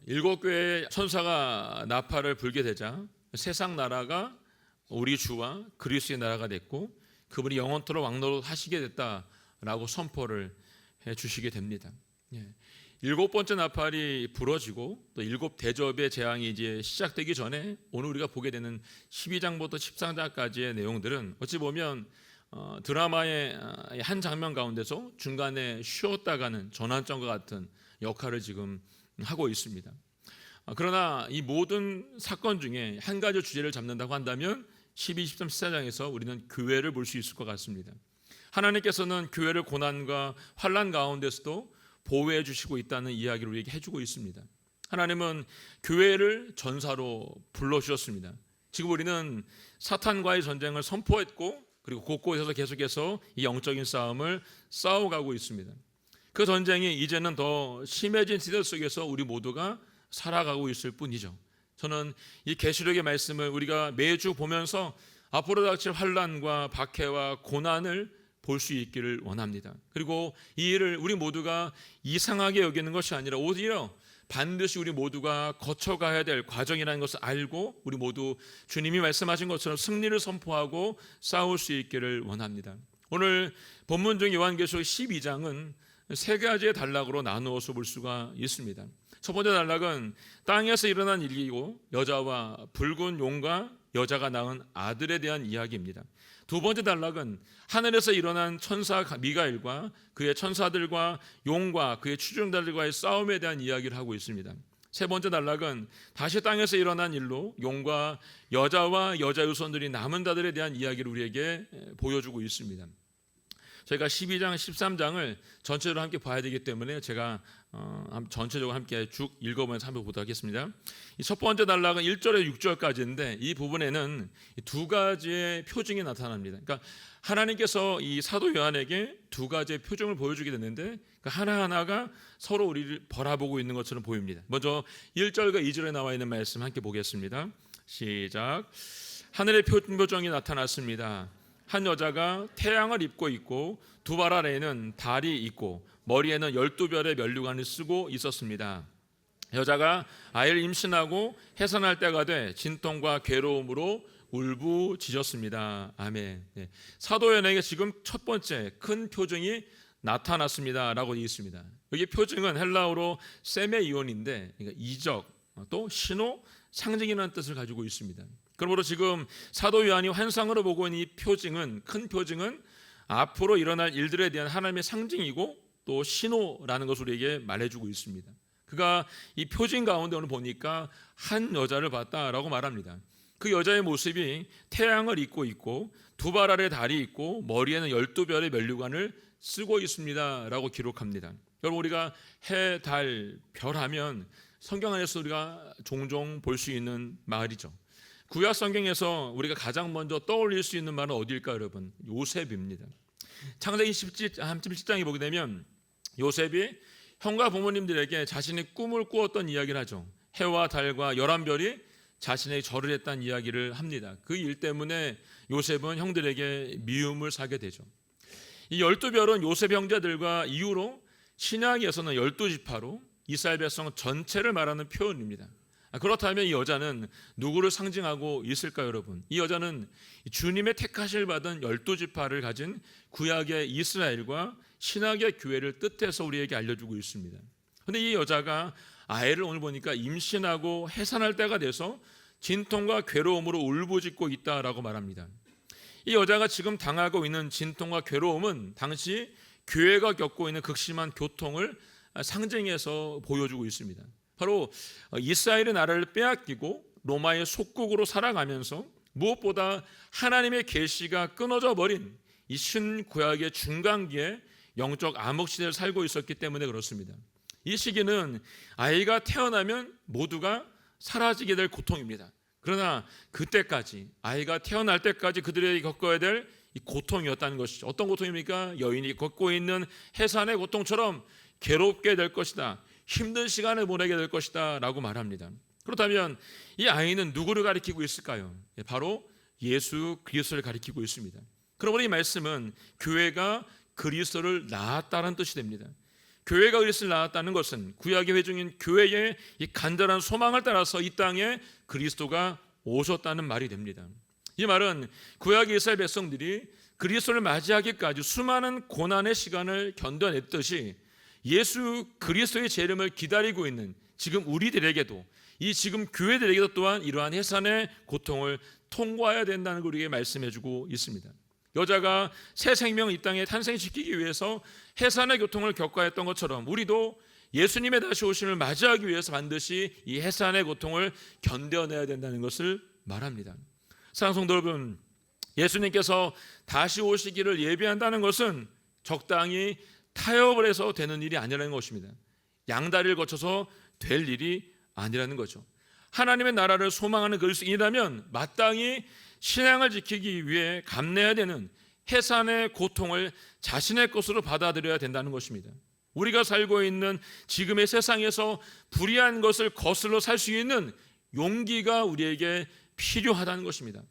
일곱 교회의 천사가 나팔을 불게 되자 세상 나라가 우리 주와 그리스도의 나라가 됐고 그분이 영원토록 왕노릇 하시게 됐다라고 선포를 해 주시게 됩니다. 일곱 번째 나팔이 불어지고 또 일곱 대접의 재앙이 이제 시작되기 전에 오늘 우리가 보게 되는 12장부터 13장까지의 내용들은 어찌 보면 드라마의 한 장면 가운데서 중간에 쉬었다가는 전환점과 같은 역할을 지금 하고 있습니다. 그러나 이 모든 사건 중에 한 가지 주제를 잡는다고 한다면 12, 13, 14장에서 우리는 교회를 볼 수 있을 것 같습니다. 하나님께서는 교회를 고난과 환난 가운데서도 보호해 주시고 있다는 이야기를 우리에게 해주고 있습니다. 하나님은 교회를 전사로 불러주셨습니다. 지금 우리는 사탄과의 전쟁을 선포했고 그리고 곳곳에서 계속해서 이 영적인 싸움을 싸워가고 있습니다. 그 전쟁이 이제는 더 심해진 시대 속에서 우리 모두가 살아가고 있을 뿐이죠. 저는 이 계시록의 말씀을 우리가 매주 보면서 앞으로 닥칠 환난과 박해와 고난을 볼 수 있기를 원합니다. 그리고 이 일을 우리 모두가 이상하게 여기는 것이 아니라 오히려 반드시 우리 모두가 거쳐가야 될 과정이라는 것을 알고 우리 모두 주님이 말씀하신 것처럼 승리를 선포하고 싸울 수 있기를 원합니다. 오늘 본문 중 요한계시록 12장은 세 가지의 단락으로 나누어서 볼 수가 있습니다. 첫 번째 단락은 땅에서 일어난 일이고 여자와 붉은 용과 여자가 낳은 아들에 대한 이야기입니다. 두 번째 단락은 하늘에서 일어난 천사 미가엘과 그의 천사들과 용과 그의 추종자들과의 싸움에 대한 이야기를 하고 있습니다. 세 번째 단락은 다시 땅에서 일어난 일로 용과 여자와 여자 유손들이 남은 자들에 대한 이야기를 우리에게 보여주고 있습니다. 저희가 12장, 13장을 전체적으로 함께 봐야 되기 때문에 제가 전체적으로 함께 쭉 읽어보면서 한번 보도록 하겠습니다. 첫 번째 단락은 1절에서 6절까지인데 이 부분에는 두 가지의 표징이 나타납니다. 그러니까 하나님께서 이 사도 요한에게 두 가지의 표징을 보여주게 됐는데 그 하나하나가 서로 우리를 바라보고 있는 것처럼 보입니다. 먼저 1절과 2절에 나와 있는 말씀 함께 보겠습니다. 시작. 하늘의 표정이 나타났습니다. 한 여자가 태양을 입고 있고 두 발 아래에는 달이 있고 머리에는 12별의 면류관을 쓰고 있었습니다. 여자가 아이를 임신하고 해산할 때가 돼 진통과 괴로움으로 울부짖었습니다. 아멘. 사도 요한에게 지금 첫 번째 큰 표징이 나타났습니다 라고 되어 있습니다. 여기 표징은 헬라어로 세메이온인데 그러니까 이적 또 신호 상징이라는 뜻을 가지고 있습니다. 그러므로 지금 사도 요한이 환상으로 보고 있는 이 표징은 큰 표징은 앞으로 일어날 일들에 대한 하나님의 상징이고 또 신호라는 것을 우리에게 말해주고 있습니다. 그가 이 표징 가운데 오늘 보니까 한 여자를 봤다라고 말합니다. 그 여자의 모습이 태양을 입고 있고 두 발 아래 달이 있고 머리에는 12별의 면류관을 쓰고 있습니다 라고 기록합니다. 여러분 우리가 해, 달, 별 하면 성경 안에서 우리가 종종 볼 수 있는 말이죠. 구약 성경에서 우리가 가장 먼저 떠올릴 수 있는 말은 어디일까요, 여러분? 요셉입니다. 창세기 17장에 보게 되면 요셉이 형과 부모님들에게 자신의 꿈을 꾸었던 이야기를 하죠. 해와 달과 11별이 자신에게 절을 했다는 이야기를 합니다. 그 일 때문에 요셉은 형들에게 미움을 사게 되죠. 이 12별은 요셉 형제들과 이후로 신약에서는 12지파로 이스라엘 백성 전체를 말하는 표현입니다. 그렇다면 이 여자는 누구를 상징하고 있을까요, 여러분? 이 여자는 주님의 택하실 받은 12지파를 가진 구약의 이스라엘과 신약의 교회를 뜻해서 우리에게 알려주고 있습니다. 그런데 이 여자가 아이를 오늘 보니까 임신하고 해산할 때가 돼서 진통과 괴로움으로 울부짖고 있다라고 말합니다. 이 여자가 지금 당하고 있는 진통과 괴로움은 당시 교회가 겪고 있는 극심한 고통을 상징해서 보여주고 있습니다. 바로 이스라엘의 나라를 빼앗기고 로마의 속국으로 살아가면서 무엇보다 하나님의 계시가 끊어져 버린 이 신구약의 중간기에 영적 암흑시대를 살고 있었기 때문에 그렇습니다. 이 시기는 아이가 태어나면 모두가 사라지게 될 고통입니다. 그러나 그때까지 아이가 태어날 때까지 그들이 겪어야 될 이 고통이었다는 것이죠. 어떤 고통입니까? 여인이 겪고 있는 해산의 고통처럼 괴롭게 될 것이다. 힘든 시간을 보내게 될 것이다 라고 말합니다. 그렇다면 이 아이는 누구를 가리키고 있을까요? 바로 예수 그리스도를 가리키고 있습니다. 그러므로 이 말씀은 교회가 그리스도를 낳았다는 뜻이 됩니다. 교회가 그리스도를 낳았다는 것은 구약의 회중인 교회의 이 간절한 소망을 따라서 이 땅에 그리스도가 오셨다는 말이 됩니다. 이 말은 구약 이스라엘 백성들이 그리스도를 맞이하기까지 수많은 고난의 시간을 견뎌냈듯이 예수 그리스도의 재림을 기다리고 있는 지금 우리들에게도, 이 지금 교회들에게도 또한 이러한 해산의 고통을 통과해야 된다는 걸 우리에게 말씀해주고 있습니다. 여자가 새 생명을 이 땅에 탄생시키기 위해서 해산의 고통을 겪어야 했던 것처럼 우리도 예수님의 다시 오심을 맞이하기 위해서 반드시 이 해산의 고통을 견뎌내야 된다는 것을 말합니다. 사랑하는 성도 여러분, 예수님께서 다시 오시기를 예비한다는 것은 적당히 타협을 해서 되는 일이 아니라는 것입니다. 양다리를 거쳐서 될 일이 아니라는 거죠. 하나님의 나라를 소망하는 그리스도인이라면 마땅히 신앙을 지키기 위해 감내해야 되는 해산의 고통을 자신의 것으로 받아들여야 된다는 것입니다. 우리가 살고 있는 지금의 세상에서 불의한 것을 거슬러 살 수 있는 용기가 우리에게 필요하다는 것입니다.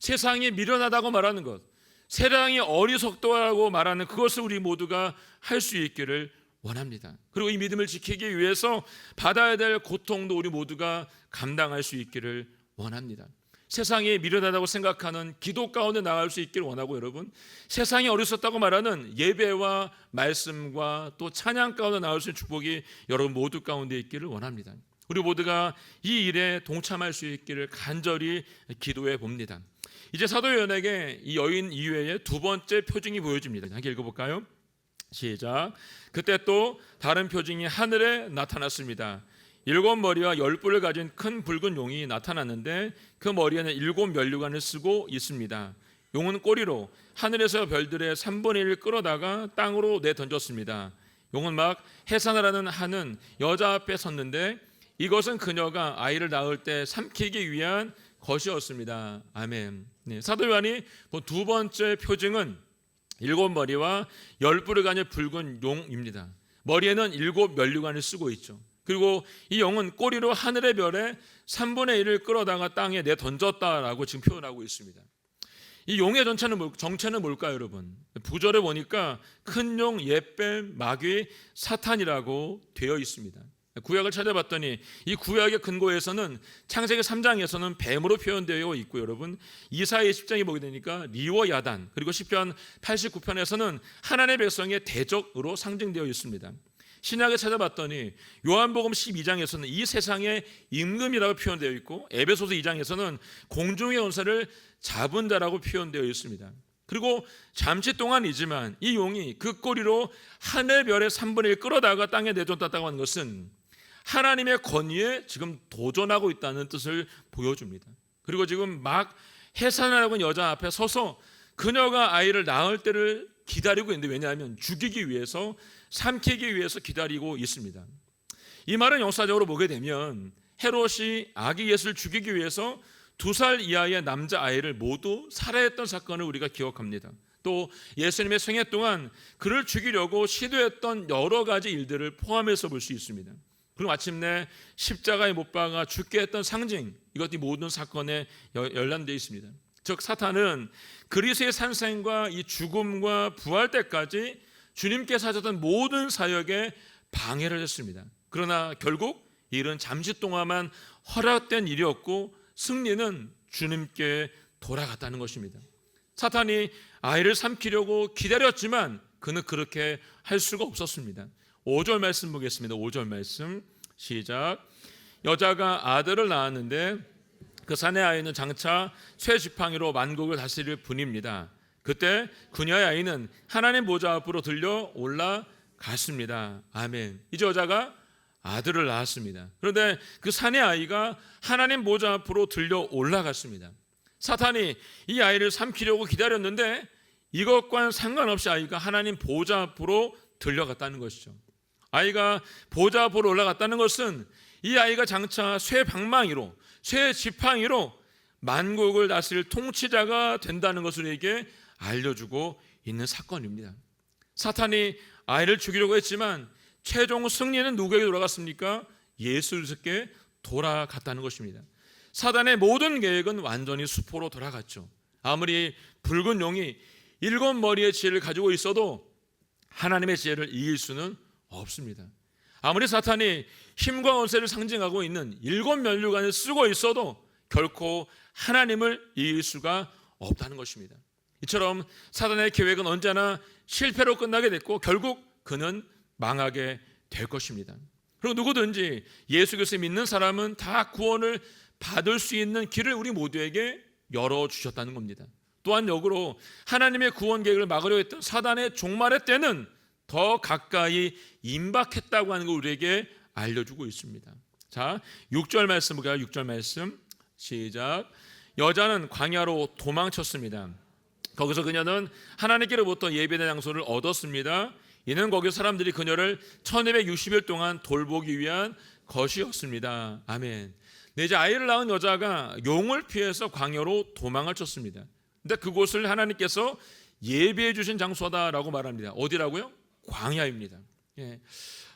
세상이 미련하다고 말하는 것, 세상이 어리석다고 말하는 그것을 우리 모두가 할 수 있기를 원합니다. 그리고 이 믿음을 지키기 위해서 받아야 될 고통도 우리 모두가 감당할 수 있기를 원합니다. 세상이 미련하다고 생각하는 기도 가운데 나갈 수 있기를 원하고, 여러분, 세상이 어리석다고 말하는 예배와 말씀과 또 찬양 가운데 나올 수 있는 축복이 여러분 모두 가운데 있기를 원합니다. 우리 모두가 이 일에 동참할 수 있기를 간절히 기도해 봅니다. 이제 사도 요한에게 이 여인 이외에 두 번째 표징이 보여집니다. 함께 읽어볼까요? 시작. 그때 또 다른 표징이 하늘에 나타났습니다. 7머리와 10뿔을 가진 큰 붉은 용이 나타났는데 그 머리에는 7 면류관을 쓰고 있습니다. 용은 꼬리로 하늘에서 별들의 3분의 1을 끌어다가 땅으로 내던졌습니다. 용은 막 해산하라는 하는 여자 앞에 섰는데 이것은 그녀가 아이를 낳을 때 삼키기 위한 것이었습니다. 아멘. 네, 사도 요한이 본 두 번째 표징은 7머리와 10뿔을 가진 붉은 용입니다. 머리에는 7 면류관을 쓰고 있죠. 그리고 이 용은 꼬리로 하늘의 별의 3분의 1을 끌어다가 땅에 내던졌다라고 지금 표현하고 있습니다. 이 용의 정체는 뭘까요, 여러분? 부절에 보니까 큰 용, 옛뱀, 마귀, 사탄이라고 되어 있습니다. 구약을 찾아봤더니 이 구약의 근거에서는 창세기 3장에서는 뱀으로 표현되어 있고, 여러분 이사야 10장에 보게 되니까 리워 야단, 그리고 시편 89편에서는 하나님의 백성의 대적으로 상징되어 있습니다. 신약에 찾아봤더니 요한복음 12장에서는 이 세상의 임금이라고 표현되어 있고, 에베소서 2장에서는 공중의 원사를 잡은 자라고 표현되어 있습니다. 그리고 잠시 동안이지만 이 용이 그 꼬리로 하늘 별의 3분의 1 끌어다가 땅에 내던졌다고 하는 것은 하나님의 권위에 지금 도전하고 있다는 뜻을 보여줍니다. 그리고 지금 막 해산하라고 하는 여자 앞에 서서 그녀가 아이를 낳을 때를 기다리고 있는데, 왜냐하면 죽이기 위해서, 삼키기 위해서 기다리고 있습니다. 이 말은 역사적으로 보게 되면 헤롯이 아기 예수를 죽이기 위해서 2살 이하의 남자아이를 모두 살해했던 사건을 우리가 기억합니다. 또 예수님의 생애 동안 그를 죽이려고 시도했던 여러 가지 일들을 포함해서 볼 수 있습니다. 그리고 마침내 십자가에 못 박아 죽게 했던 상징, 이것이 모든 사건에 연관되어 있습니다. 즉 사탄은 그리스도의 산생과 이 죽음과 부활 때까지 주님께서 하셨던 모든 사역에 방해를 했습니다. 그러나 결국 이 일은 잠시 동안만 허락된 일이었고 승리는 주님께 돌아갔다는 것입니다. 사탄이 아이를 삼키려고 기다렸지만 그는 그렇게 할 수가 없었습니다. 5절 말씀 보겠습니다. 5절 말씀 시작. 여자가 아들을 낳았는데 그 산의 아이는 장차 쇠 지팡이로 만국을 다스릴 분입니다. 그때 그녀의 아이는 하나님 보좌 앞으로 들려 올라갔습니다. 아멘. 이제 여자가 아들을 낳았습니다. 그런데 그 산의 아이가 하나님 보좌 앞으로 들려 올라갔습니다. 사탄이 이 아이를 삼키려고 기다렸는데 이것과는 상관없이 아이가 하나님 보좌 앞으로 들려갔다는 것이죠. 아이가 보좌 앞으로 올라갔다는 것은 이 아이가 장차 쇠 방망이로, 쇠 지팡이로 만국을 다스릴 통치자가 된다는 것을 우리에게 알려주고 있는 사건입니다. 사탄이 아이를 죽이려고 했지만 최종 승리는 누구에게 돌아갔습니까? 예수 그리스도께 돌아갔다는 것입니다. 사단의 모든 계획은 완전히 수포로 돌아갔죠. 아무리 붉은 용이 7머리의 지혜를 가지고 있어도 하나님의 지혜를 이길 수는 없습니다. 아무리 사탄이 힘과 권세를 상징하고 있는 7면류관을 쓰고 있어도 결코 하나님을 이길 수가 없다는 것입니다. 이처럼 사탄의 계획은 언제나 실패로 끝나게 됐고 결국 그는 망하게 될 것입니다. 그리고 누구든지 예수 그리스도 믿는 사람은 다 구원을 받을 수 있는 길을 우리 모두에게 열어주셨다는 겁니다. 또한 역으로 하나님의 구원 계획을 막으려 했던 사단의 종말의 때는 더 가까이 임박했다고 하는 걸 우리에게 알려주고 있습니다. 자, 6절 말씀 볼까요? 6절 말씀 시작. 여자는 광야로 도망쳤습니다. 거기서 그녀는 하나님께로부터 예배된 장소를 얻었습니다. 이는 거기 사람들이 그녀를 1260일 동안 돌보기 위한 것이었습니다. 아멘. 네, 이제 아이를 낳은 여자가 용을 피해서 광야로 도망을 쳤습니다. 근데 그곳을 하나님께서 예배해 주신 장소다라고 말합니다. 어디라고요? 광야입니다. 예.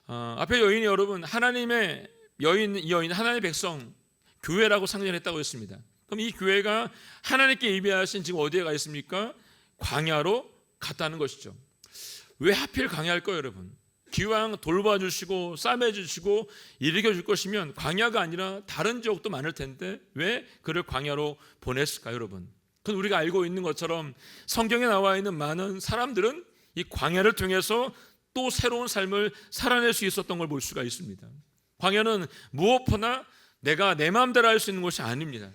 앞에 여인이 여러분 하나님의 여인 하나님의 백성 교회라고 상징했다고 했습니다. 그럼 이 교회가 하나님께 예배하신 지금 어디에 가 있습니까? 광야로 갔다는 것이죠. 왜 하필 광야일까요, 여러분? 기왕 돌봐주시고 싸매주시고 일으켜줄 것이면 광야가 아니라 다른 지역도 많을 텐데 왜 그를 광야로 보냈을까요, 여러분? 그건 우리가 알고 있는 것처럼 성경에 나와 있는 많은 사람들은 이 광야를 통해서 또 새로운 삶을 살아낼 수 있었던 걸 볼 수가 있습니다. 광야는 무엇보나 내가 내 마음대로 할 수 있는 곳이 아닙니다.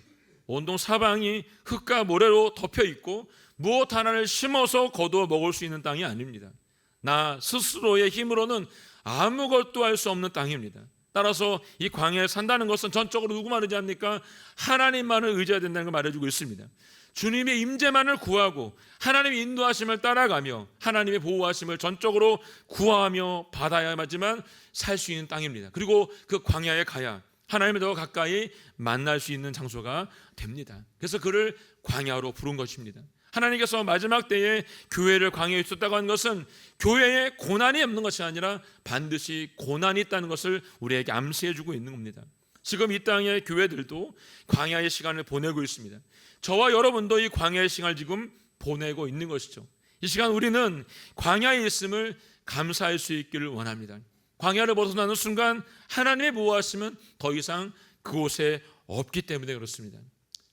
온통 사방이 흙과 모래로 덮여 있고 무엇 하나를 심어서 거두어 먹을 수 있는 땅이 아닙니다. 나 스스로의 힘으로는 아무것도 할 수 없는 땅입니다. 따라서 이 광야에 산다는 것은 전적으로 누구만 의지합니까? 하나님만을 의지해야 된다는 걸 말해주고 있습니다. 주님의 임재만을 구하고 하나님의 인도하심을 따라가며 하나님의 보호하심을 전적으로 구하며 받아야지만 살 수 있는 땅입니다. 그리고 그 광야에 가야 하나님을 더 가까이 만날 수 있는 장소가 됩니다. 그래서 그를 광야로 부른 것입니다. 하나님께서 마지막 때에 교회를 광야에 있었다고 하는 것은 교회에 고난이 없는 것이 아니라 반드시 고난이 있다는 것을 우리에게 암시해 주고 있는 겁니다. 지금 이 땅의 교회들도 광야의 시간을 보내고 있습니다. 저와 여러분도 이 광야의 시간을 지금 보내고 있는 것이죠. 이 시간 우리는 광야에 있음을 감사할 수 있기를 원합니다. 광야를 벗어나는 순간 하나님의 보호하심은 더 이상 그곳에 없기 때문에 그렇습니다.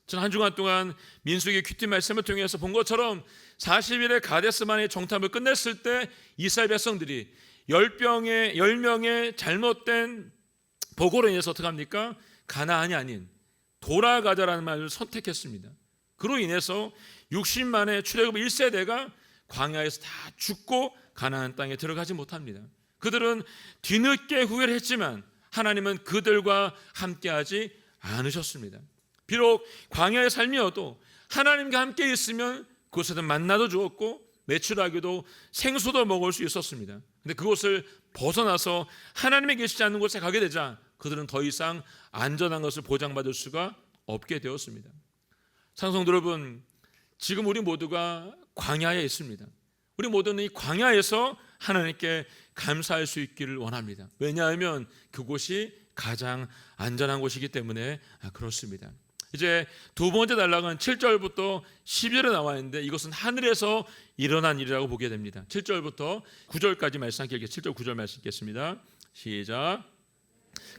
저는 한 주간 동안 민수기 큐티 말씀을 통해서 본 것처럼 40일의 가데스만의 정탐을 끝냈을 때 이스라엘 백성들이 10명의 잘못된 보고로 인해서 어떻게 합니까? 가나안이 아닌 돌아가자라는 말을 선택했습니다. 그로 인해서 60만의 출애굽 1세대가 광야에서 다 죽고 가나안 땅에 들어가지 못합니다. 그들은 뒤늦게 후회를 했지만 하나님은 그들과 함께하지 않으셨습니다. 비록 광야의 삶이어도 하나님과 함께 있으면 그곳에는 만나도 주었고 매출하기도 생수도 먹을 수 있었습니다. 근데 그곳을 벗어나서 하나님이 계시지 않는 곳에 가게 되자 그들은 더 이상 안전한 것을 보장받을 수가 없게 되었습니다. 찬송도 여러분, 지금 우리 모두가 광야에 있습니다. 우리 모두는 이 광야에서 하나님께 감사할 수 있기를 원합니다. 왜냐하면 그곳이 가장 안전한 곳이기 때문에 그렇습니다. 이제 두 번째 단락은 7절부터 12절에 나와 있는데 이것은 하늘에서 일어난 일이라고 보게 됩니다. 7절부터 9절까지 말씀 함께 읽겠습니다. 7절 9절 말씀 읽겠습니다. 시작.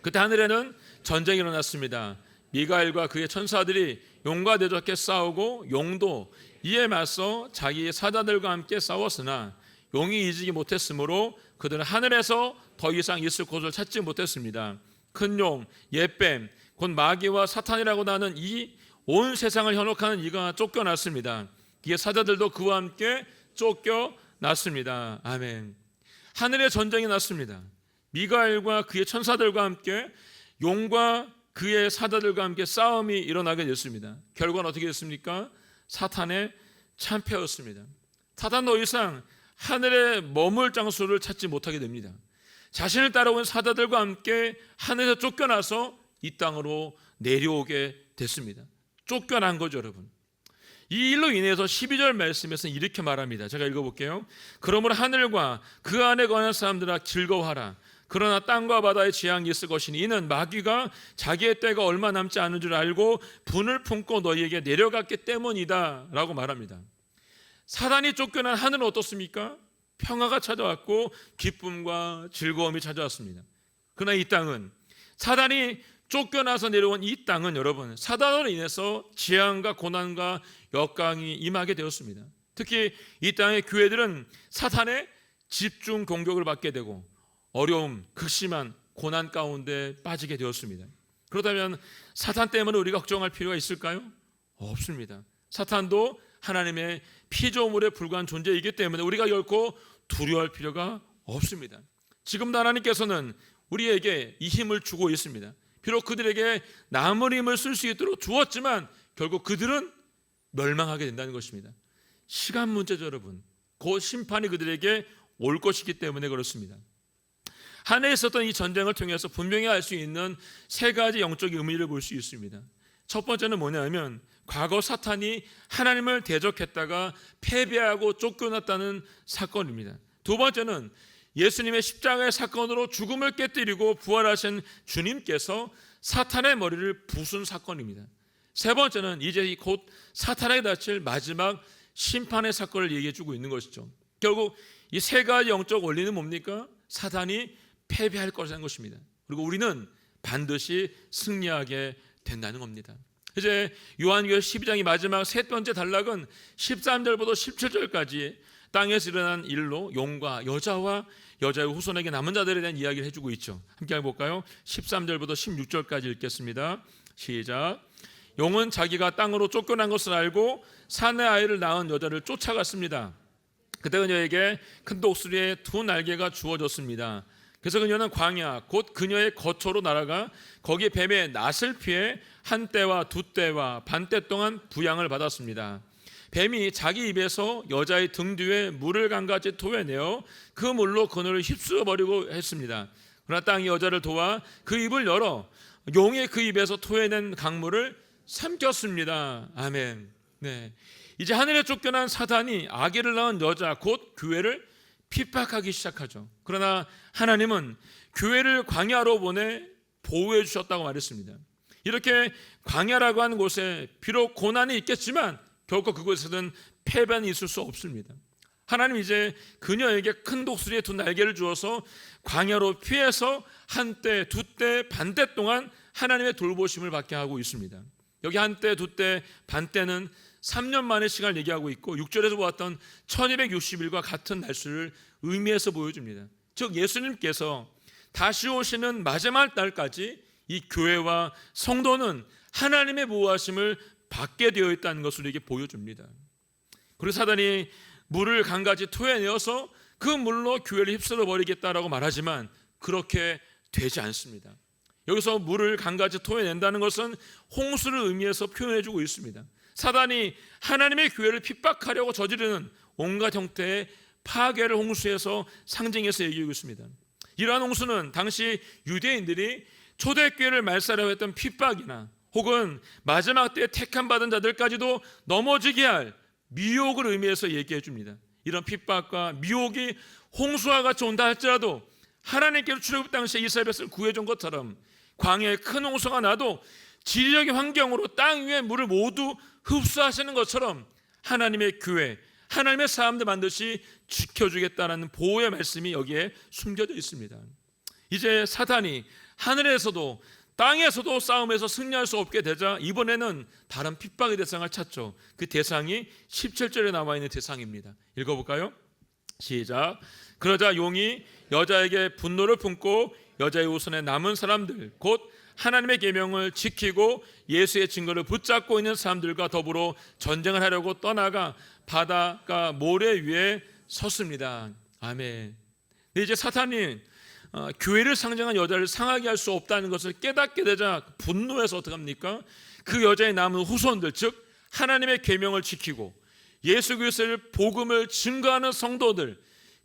그때 하늘에는 전쟁이 일어났습니다. 미가엘과 그의 천사들이 용과 대적해 싸우고 용도 이에 맞서 자기의 사자들과 함께 싸웠으나 용이 이기지 못했으므로 그들은 하늘에서 더 이상 있을 곳을 찾지 못했습니다. 큰 용, 옛뱀, 곧 마귀와 사탄이라고 나는 이 온 세상을 현혹하는 이가 쫓겨났습니다. 그의 사자들도 그와 함께 쫓겨났습니다. 아멘. 하늘에 전쟁이 났습니다. 미가엘과 그의 천사들과 함께 용과 그의 사자들과 함께 싸움이 일어나게 됐습니다. 결과는 어떻게 됐습니까? 사탄의 참패였습니다. 사탄 더 이상 하늘에 머물 장소를 찾지 못하게 됩니다. 자신을 따라온 사자들과 함께 하늘에서 쫓겨나서 이 땅으로 내려오게 됐습니다. 쫓겨난 거죠, 여러분. 이 일로 인해서 12절 말씀에서는 이렇게 말합니다. 제가 읽어볼게요. 그러므로 하늘과 그 안에 거하는 사람들아 즐거워하라. 그러나 땅과 바다에 재앙이 있을 것이니 이는 마귀가 자기의 때가 얼마 남지 않은 줄 알고 분을 품고 너희에게 내려갔기 때문이다 라고 말합니다. 사단이 쫓겨난 하늘은 어떻습니까? 평화가 찾아왔고 기쁨과 즐거움이 찾아왔습니다. 그러나 이 땅은, 사단이 쫓겨나서 내려온 이 땅은 여러분, 사단으로 인해서 재앙과 고난과 역강이 임하게 되었습니다. 특히 이 땅의 교회들은 사탄의 집중 공격을 받게 되고 어려움, 극심한 고난 가운데 빠지게 되었습니다. 그렇다면 사탄 때문에 우리가 걱정할 필요가 있을까요? 없습니다. 사탄도 하나님의 피조물에 불과한 존재이기 때문에 우리가 결코 두려워할 필요가 없습니다. 지금도 하나님께서는 우리에게 이 힘을 주고 있습니다. 비록 그들에게 남은 힘을 쓸 수 있도록 주었지만 결국 그들은 멸망하게 된다는 것입니다. 시간 문제죠, 여러분. 곧 심판이 그들에게 올 것이기 때문에 그렇습니다. 한 해에 있었던 이 전쟁을 통해서 분명히 알 수 있는 세 가지 영적 의미를 볼 수 있습니다. 첫 번째는 뭐냐면 과거 사탄이 하나님을 대적했다가 패배하고 쫓겨났다는 사건입니다. 두 번째는 예수님의 십자가의 사건으로 죽음을 깨뜨리고 부활하신 주님께서 사탄의 머리를 부순 사건입니다. 세 번째는 이제 곧 사탄에게 닥칠 마지막 심판의 사건을 얘기해 주고 있는 것이죠. 결국 이 세 가지 영적 원리는 뭡니까? 사탄이 패배할 것이라는 것입니다. 그리고 우리는 반드시 승리하게 된다는 겁니다. 이제 요한계시록 12장의 마지막 세 번째 단락은 13절부터 17절까지 땅에서 일어난 일로 용과 여자와 여자의 후손에게 남은 자들에 대한 이야기를 해주고 있죠. 함께 해볼까요? 13절부터 16절까지 읽겠습니다. 시작. 용은 자기가 땅으로 쫓겨난 것을 알고 사내 아이를 낳은 여자를 쫓아갔습니다. 그때 그녀에게 큰 독수리의 두 날개가 주어졌습니다. 그래서 그녀는 광야 곧 그녀의 거처로 날아가 거기 뱀의 낫을 피해 한 때와 두 때와 반 때 동안 부양을 받았습니다. 뱀이 자기 입에서 여자의 등 뒤에 물을 강같이 토해내어 그 물로 그녀를 휩쓸어 버리고 했습니다. 그러나 땅이 여자를 도와 그 입을 열어 용의 그 입에서 토해낸 강물을 삼켰습니다. 아멘. 네. 이제 하늘에 쫓겨난 사단이 아기를 낳은 여자 곧 교회를 핍박하기 시작하죠. 그러나 하나님은 교회를 광야로 보내 보호해 주셨다고 말했습니다. 이렇게 광야라고 하는 곳에 비록 고난이 있겠지만 결코 그곳에서는 패배는 있을 수 없습니다. 하나님 이제 그녀에게 큰 독수리의 두 날개를 주어서 광야로 피해서 한때, 두때, 반때 동안 하나님의 돌보심을 받게 하고 있습니다. 여기 한때, 두때, 반때는 3년 만의 시간을 얘기하고 있고 6절에서 보았던 1260일과 같은 날수를 의미해서 보여줍니다. 즉 예수님께서 다시 오시는 마지막 날까지 이 교회와 성도는 하나님의 보호하심을 받게 되어 있다는 것을 이렇게 보여줍니다. 그리고 사단이 물을 강같이 토해내어서 그 물로 교회를 휩쓸어 버리겠다라고 말하지만 그렇게 되지 않습니다. 여기서 물을 강같이 토해낸다는 것은 홍수를 의미해서 표현해주고 있습니다. 사단이 하나님의 교회를 핍박하려고 저지르는 온갖 형태의 파괴를 홍수에서 상징해서 얘기하고 있습니다. 이러한 홍수는 당시 유대인들이 초대교회를 말살하려 했던 핍박이나 혹은 마지막 때에 택함받은 자들까지도 넘어지게 할 미혹을 의미해서 얘기해 줍니다. 이런 핍박과 미혹이 홍수와 같이 온다 할지라도 하나님께로 출애굽 당시에 이스라엘 백성을 구해준 것처럼 광야에 큰 홍수가 나도 지리적인 환경으로 땅 위의 물을 모두 흡수하시는 것처럼 하나님의 교회, 하나님의 사람들 반드시 지켜주겠다는 보호의 말씀이 여기에 숨겨져 있습니다. 이제 사탄이 하늘에서도 땅에서도 싸움에서 승리할 수 없게 되자 이번에는 다른 핍박의 대상을 찾죠. 그 대상이 17절에 나와 있는 대상입니다. 읽어볼까요? 시작. 그러자 용이 여자에게 분노를 품고 여자의 우선에 남은 사람들 곧 하나님의 계명을 지키고 예수의 증거를 붙잡고 있는 사람들과 더불어 전쟁을 하려고 떠나가 바다가 모래 위에 섰습니다. 아멘. 근데 이제 사탄이 교회를 상징한 여자를 상하게 할 수 없다는 것을 깨닫게 되자 분노해서 어떻게 합니까? 그 여자의 남은 후손들 즉 하나님의 계명을 지키고 예수 그리스도의 복음을 증거하는 성도들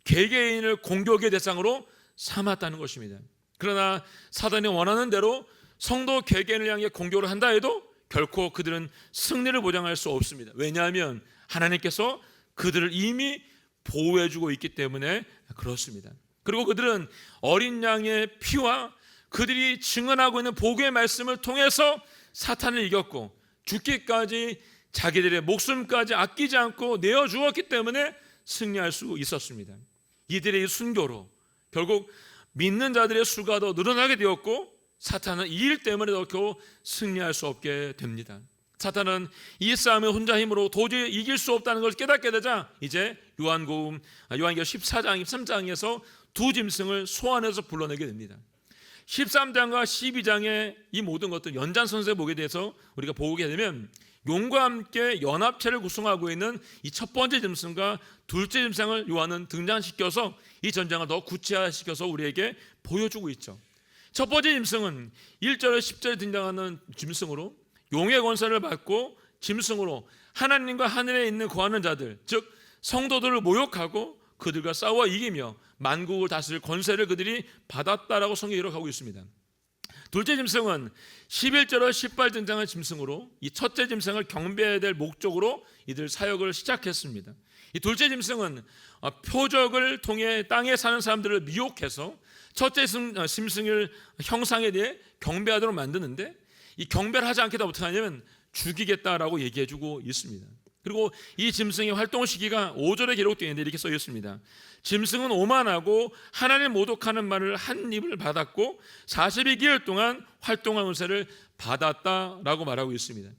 개개인을 공격의 대상으로 삼았다는 것입니다. 그러나 사단이 원하는 대로 성도 개개인을 향해 공격을 한다 해도 결코 그들은 승리를 보장할 수 없습니다. 왜냐하면 하나님께서 그들을 이미 보호해주고 있기 때문에 그렇습니다. 그리고 그들은 어린 양의 피와 그들이 증언하고 있는 복음의 말씀을 통해서 사탄을 이겼고 죽기까지 자기들의 목숨까지 아끼지 않고 내어주었기 때문에 승리할 수 있었습니다. 이들의 이 순교로 결국 믿는 자들의 수가 더 늘어나게 되었고, 사탄은 이 일 때문에 더 겨우 승리할 수 없게 됩니다. 사탄은 이 싸움을 혼자 힘으로 도저히 이길 수 없다는 걸 깨닫게 되자 이제 요한계시록 14장 13장에서 두 짐승을 소환해서 불러내게 됩니다. 13장과 12장의 이 모든 것들 연장선상에 보게 돼서 우리가 보게 되면 용과 함께 연합체를 구성하고 있는 이 첫 번째 짐승과 둘째 짐승을 요한은 등장시켜서 이 전장을 더 구체화시켜서 우리에게 보여주고 있죠. 첫 번째 짐승은 1절에 10절에 등장하는 짐승으로 용의 권세를 받고 짐승으로 하나님과 하늘에 있는 거하는 자들, 즉 성도들을 모욕하고 그들과 싸워 이기며 만국을 다스릴 권세를 그들이 받았다라고 성경이 기록하고 있습니다. 둘째 짐승은 11절에 18 등장한 짐승으로 이 첫째 짐승을 경배해야 될 목적으로 이들 사역을 시작했습니다. 이 둘째 짐승은 표적을 통해 땅에 사는 사람들을 미혹해서 첫째 짐승을 형상에 대해 경배하도록 만드는데, 이 경배를 하지 않게 되면 어떻게 하냐면 죽이겠다라고 얘기해주고 있습니다. 그리고 이 짐승의 활동 시기가 5절에 기록되어 있는데 이렇게 써 있습니다. 짐승은 오만하고 하나님 모독하는 말을 한 입을 받았고 42개월 동안 활동한 은사를 받았다라고 말하고 있습니다.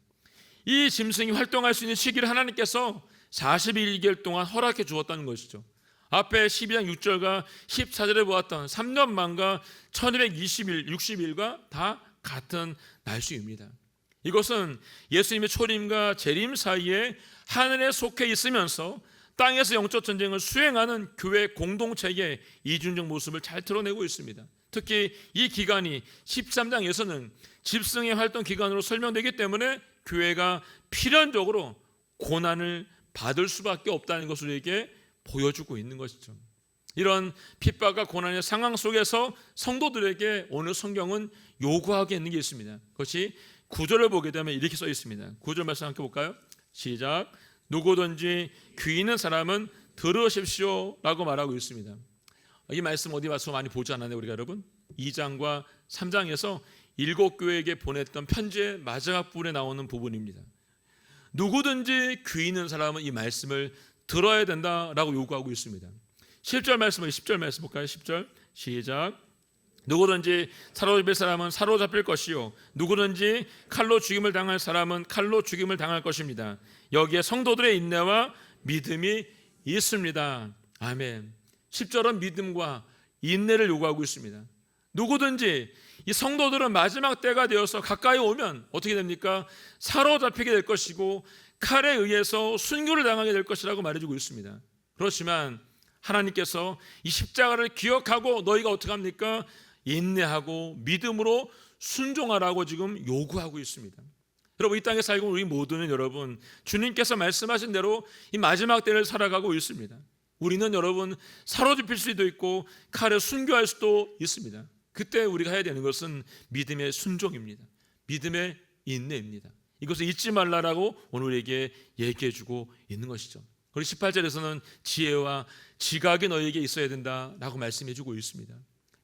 이 짐승이 활동할 수 있는 시기를 하나님께서 42개월 동안 허락해 주었다는 것이죠. 앞에 12장 6절과 14절에 보았던 3년 만과 1220일, 60일과 다 같은 날수입니다. 이것은 예수님의 초림과 재림 사이에 하늘에 속해 있으면서 땅에서 영적 전쟁을 수행하는 교회 공동체의 이중적 모습을 잘 드러내고 있습니다. 특히 이 기간이 13장에서는 짐승의 활동 기간으로 설명되기 때문에 교회가 필연적으로 고난을 받을 수밖에 없다는 것을 우리에게 보여주고 있는 것이죠. 이런 핍박과 고난의 상황 속에서 성도들에게 오늘 성경은 요구하고 있는 게 있습니다. 그것이 9절을 보게 되면 이렇게 써 있습니다. 9절 말씀 함께 볼까요? 시작. 누구든지 귀 있는 사람은 들으십시오 라고 말하고 있습니다. 이 말씀 어디 와서 많이 보지 않았나요 우리가 여러분? 2장과 3장에서 7교회에게 보냈던 편지의 마지막 부분에 나오는 부분입니다. 누구든지 귀 있는 사람은 이 말씀을 들어야 된다라고 요구하고 있습니다. 10절 말씀을 10절 말씀 볼까요? 10절 시작. 누구든지 사로잡힐 사람은 사로잡힐 것이요 누구든지 칼로 죽임을 당할 사람은 칼로 죽임을 당할 것입니다. 여기에 성도들의 인내와 믿음이 있습니다. 아멘. 10절은 믿음과 인내를 요구하고 있습니다. 누구든지 이 성도들은 마지막 때가 되어서 가까이 오면 어떻게 됩니까? 사로잡히게 될 것이고 칼에 의해서 순교를 당하게 될 것이라고 말해주고 있습니다. 그렇지만 하나님께서 이 십자가를 기억하고 너희가 어떻게 합니까? 인내하고 믿음으로 순종하라고 지금 요구하고 있습니다. 여러분, 이 땅에 살고 우리 모두는 여러분 주님께서 말씀하신 대로 이 마지막 때를 살아가고 있습니다. 우리는 여러분 사로잡힐 수도 있고 칼에 순교할 수도 있습니다. 그때 우리가 해야 되는 것은 믿음의 순종입니다. 믿음의 인내입니다. 이것을 잊지 말라라고 오늘 우리에게 얘기해주고 있는 것이죠. 그리고 18절에서는 지혜와 지각이 너희에게 있어야 된다라고 말씀해주고 있습니다.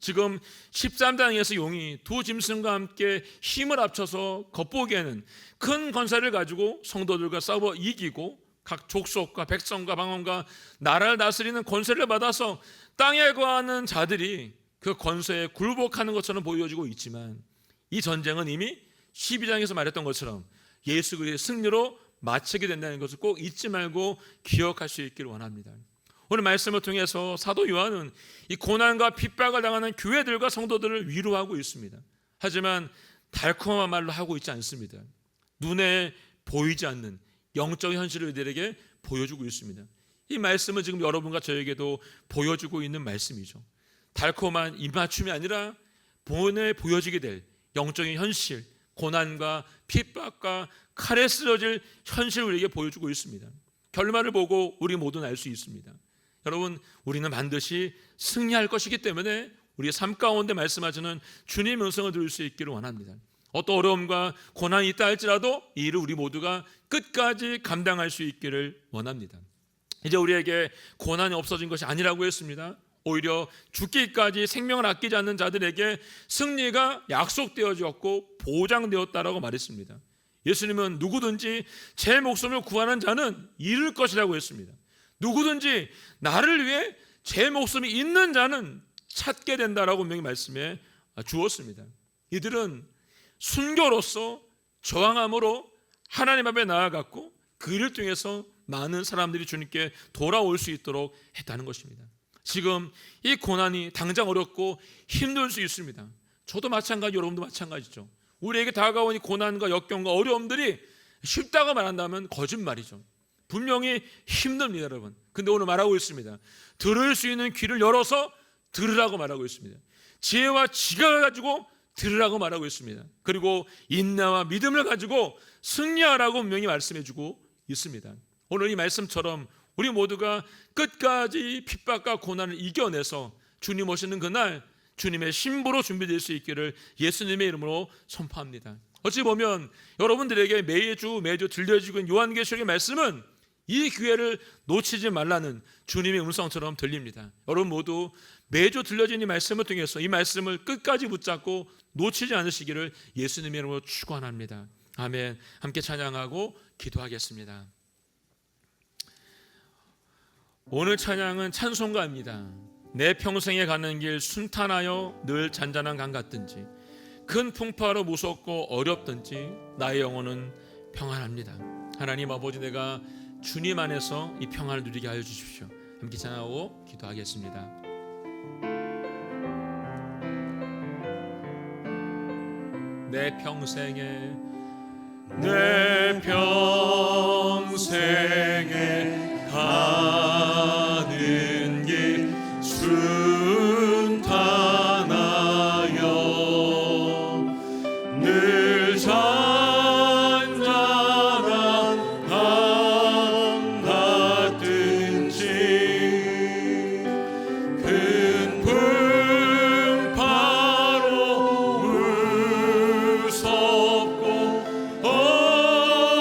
지금 13장에서 용이 두 짐승과 함께 힘을 합쳐서 겉보기에는 큰 권세를 가지고 성도들과 싸워 이기고 각 족속과 백성과 방언과 나라를 다스리는 권세를 받아서 땅에 거하는 자들이 그 권세에 굴복하는 것처럼 보여지고 있지만 이 전쟁은 이미 12장에서 말했던 것처럼 예수 그리스도의 승리로 마치게 된다는 것을 꼭 잊지 말고 기억할 수 있기를 원합니다. 오늘 말씀을 통해서 사도 요한은 이 고난과 핍박을 당하는 교회들과 성도들을 위로하고 있습니다. 하지만 달콤한 말로 하고 있지 않습니다. 눈에 보이지 않는 영적인 현실을 우리들에게 보여주고 있습니다. 이 말씀은 지금 여러분과 저에게도 보여주고 있는 말씀이죠. 달콤한 입맞춤이 아니라 본에 보여지게 될 영적인 현실, 고난과 핍박과 칼에 쓰러질 현실을 우리에게 보여주고 있습니다. 결말을 보고 우리 모두는 알 수 있습니다. 여러분, 우리는 반드시 승리할 것이기 때문에 우리의 삶 가운데 말씀하시는 주님의 음성을 들을 수 있기를 원합니다. 어떤 어려움과 고난이 있다 할지라도 이 일을 우리 모두가 끝까지 감당할 수 있기를 원합니다. 이제 우리에게 고난이 없어진 것이 아니라고 했습니다. 오히려 죽기까지 생명을 아끼지 않는 자들에게 승리가 약속되어졌고 보장되었다라고 말했습니다. 예수님은 누구든지 제 목숨을 구하는 자는 잃을 것이라고 했습니다. 누구든지 나를 위해 제 목숨이 있는 자는 찾게 된다라고 분명히 말씀해 주었습니다. 이들은 순교로서 저항함으로 하나님 앞에 나아갔고 그 일을 통해서 많은 사람들이 주님께 돌아올 수 있도록 했다는 것입니다. 지금 이 고난이 당장 어렵고 힘들 수 있습니다. 저도 마찬가지, 여러분도 마찬가지죠. 우리에게 다가온 이 고난과 역경과 어려움들이 쉽다고 말한다면 거짓말이죠. 분명히 힘듭니다, 여러분. 근데 오늘 말하고 있습니다. 들을 수 있는 귀를 열어서 들으라고 말하고 있습니다. 지혜와 지각을 가지고 들으라고 말하고 있습니다. 그리고 인내와 믿음을 가지고 승리하라고 분명히 말씀해주고 있습니다. 오늘 이 말씀처럼 우리 모두가 끝까지 핍박과 고난을 이겨내서 주님 오시는 그날 주님의 신부로 준비될 수 있기를 예수님의 이름으로 선포합니다. 어찌 보면 여러분들에게 매주 들려지고 있는 요한계시록의 말씀은 이 기회를 놓치지 말라는 주님의 음성처럼 들립니다. 여러분 모두 매주 들려진 이 말씀을 통해서 이 말씀을 끝까지 붙잡고 놓치지 않으시기를 예수님의 이름으로 축원합니다. 아멘. 함께 찬양하고 기도하겠습니다. 오늘 찬양은 찬송가입니다. 내 평생에 가는 길 순탄하여 늘 잔잔한 강 같든지 큰 풍파로 무섭고 어렵든지 나의 영혼은 평안합니다. 하나님 아버지, 내가 주님 안에서 이 평안을 누리게 하여 주십시오. 함께 찬양하고 기도하겠습니다. 내 평생에 가는 길 순탄하여 늘 잔잔한 강 같든지 큰 풍파로 무섭고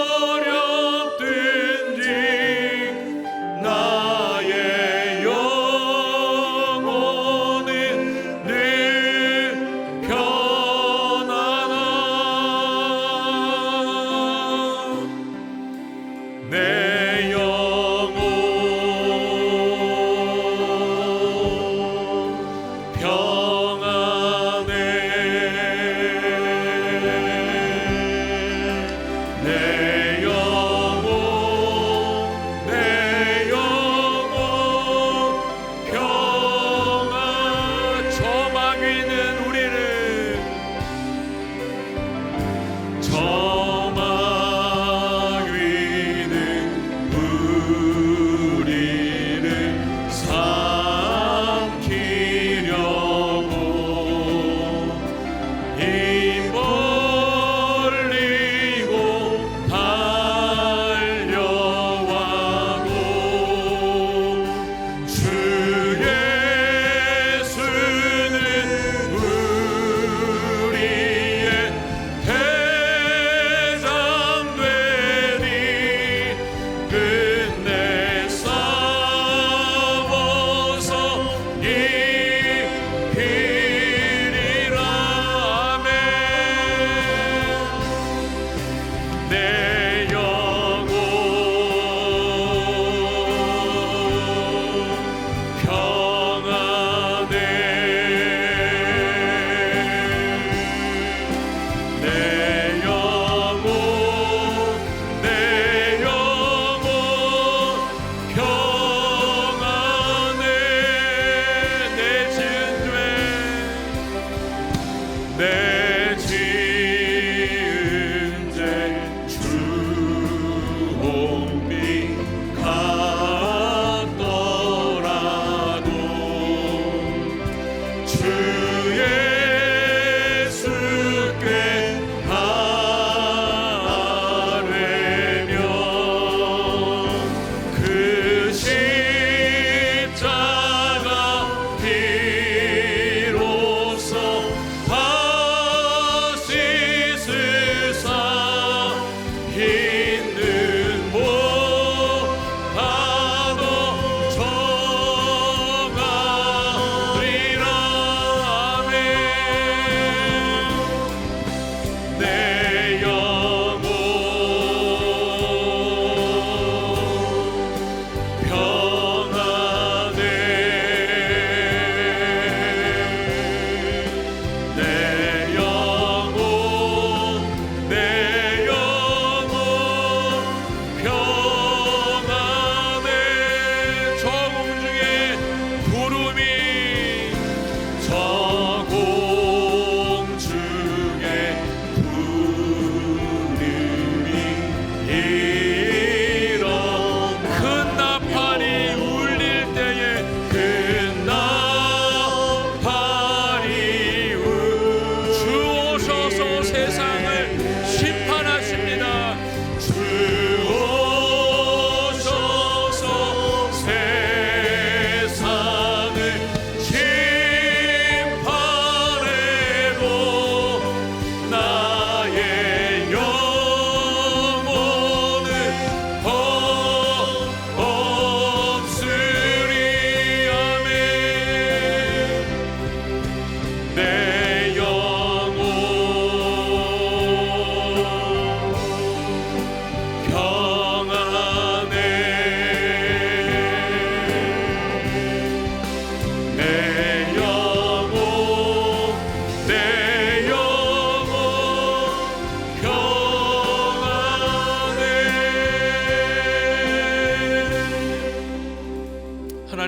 어렵든지 나의 영혼은 늘 편안하나 내 영혼 평안해 내 영혼 평안 저막 위는 우리를 삼키려고 입 벌리고 달려와도 주 예수는 우리의 대장 되니 끝내 싸워서 이기리라. 아멘. 내 영혼 평안해 내 영혼 평안해 내 지은 죄 주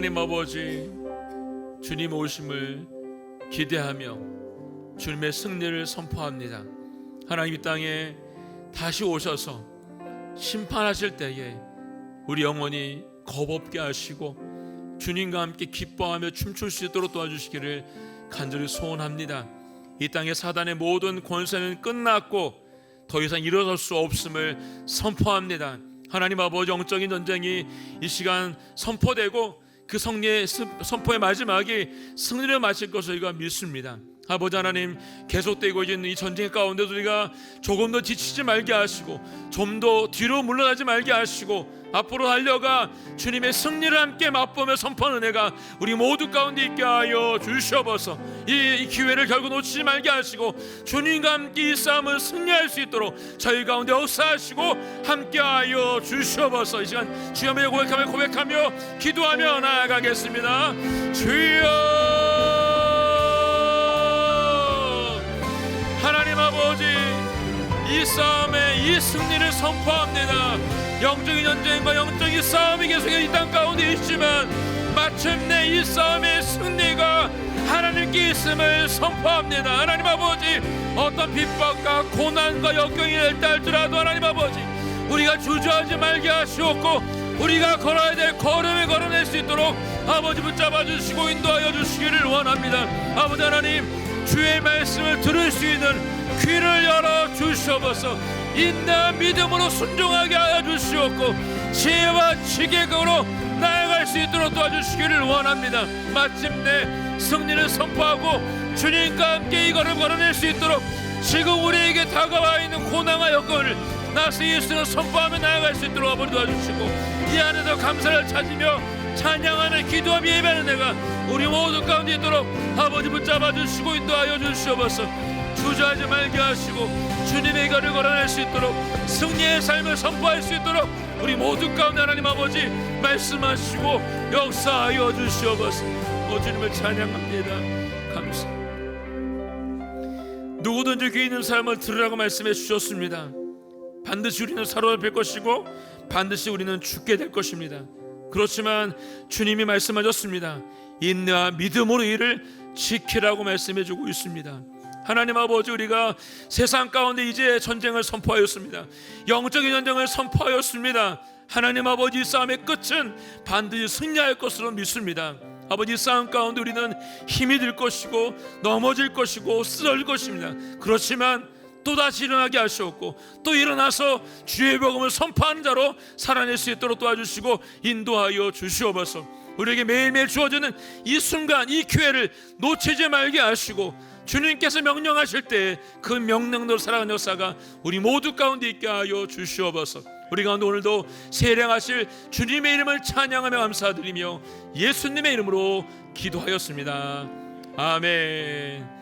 하나님 아버지, 주님 오심을 기대하며 주님의 승리를 선포합니다. 하나님 이 땅에 다시 오셔서 심판하실 때에 우리 영혼이 겁없게 하시고 주님과 함께 기뻐하며 춤출 수 있도록 도와주시기를 간절히 소원합니다. 이 땅의 사단의 모든 권세는 끝났고 더 이상 일어설 수 없음을 선포합니다. 하나님 아버지, 영적인 전쟁이 이 시간 선포되고 그 승리의 선포의 마지막이 승리를 마칠 것을 우리가 믿습니다. 아버지 하나님, 계속되고 있는 이 전쟁 가운데도 우리가 조금 더 지치지 말게 하시고 좀 더 뒤로 물러나지 말게 하시고 앞으로 달려가 주님의 승리를 함께 맛보며 선포하는 은혜가 우리 모두 가운데 있게 하여 주시옵소서. 이 기회를 결국 놓치지 말게 하시고 주님과 함께 이 싸움을 승리할 수 있도록 저희 가운데 역사하시고 함께 하여 주시옵소서. 이 시간 주님의 고백하며 기도하며 나아가겠습니다. 주여, 하나님 아버지, 이 싸움의 이 승리를 선포합니다. 영적인 전쟁과 영적인 싸움이 계속해서 이 땅 가운데 있지만 마침내 이 싸움의 승리가 하나님께 있음을 선포합니다. 하나님 아버지, 어떤 핍박과 고난과 역경이 있다 할지라도 하나님 아버지, 우리가 주저하지 말게 하시옵고 우리가 걸어야 될 걸음을 걸어낼 수 있도록 아버지 붙잡아 주시고 인도하여 주시기를 원합니다. 아버지 하나님, 주의 말씀을 들을 수 있는 귀를 열어 주시옵소서. 인내와 믿음으로 순종하게 하여 주시옵고 지혜와 지혜로 나아갈 수 있도록 도와주시기를 원합니다. 마침내 승리를 선포하고 주님과 함께 이 걸음 걸어낼 수 있도록 지금 우리에게 다가와 있는 고난과 여건을 나서 예수를 선포하며 나아갈 수 있도록 아버지 도와주시고 이 안에서 감사를 찾으며 찬양하는 기도하며 예배하는 내가 우리 모두 가운데 있도록 아버지 붙잡아 주시고 인도하여 주시옵소서. 주저하지 말게 하시고 주님의 길을 걸어낼 수 있도록 승리의 삶을 선포할 수 있도록 우리 모두 가운데 하나님 아버지 말씀하시고 역사하여 주시옵소서. 주님을 찬양합니다. 감사합니다. 누구든지 귀 있는 삶을 들으라고 말씀해 주셨습니다. 반드시 우리는 사로잡힐 것이고 반드시 우리는 죽게 될 것입니다. 그렇지만 주님이 말씀하셨습니다. 인내와 믿음으로 이를 지키라고 말씀해 주고 있습니다. 하나님 아버지, 우리가 세상 가운데 이제 전쟁을 선포하였습니다. 영적인 전쟁을 선포하였습니다. 하나님 아버지, 이 싸움의 끝은 반드시 승리할 것으로 믿습니다. 아버지, 이 싸움 가운데 우리는 힘이 들 것이고 넘어질 것이고 쓰러질 것입니다. 그렇지만 또다시 일어나게 하시옵고 또 일어나서 주의 복음을 선포하는 자로 살아낼 수 있도록 도와주시고 인도하여 주시옵소서. 우리에게 매일매일 주어지는 이 순간, 이 기회를 놓치지 말게 하시고 주님께서 명령하실 때 그 명령대로 살아가는 역사가 우리 모두 가운데 있게 하여 주시옵소서. 우리 가운데 오늘도 세례하실 주님의 이름을 찬양하며 감사드리며 예수님의 이름으로 기도하였습니다. 아멘.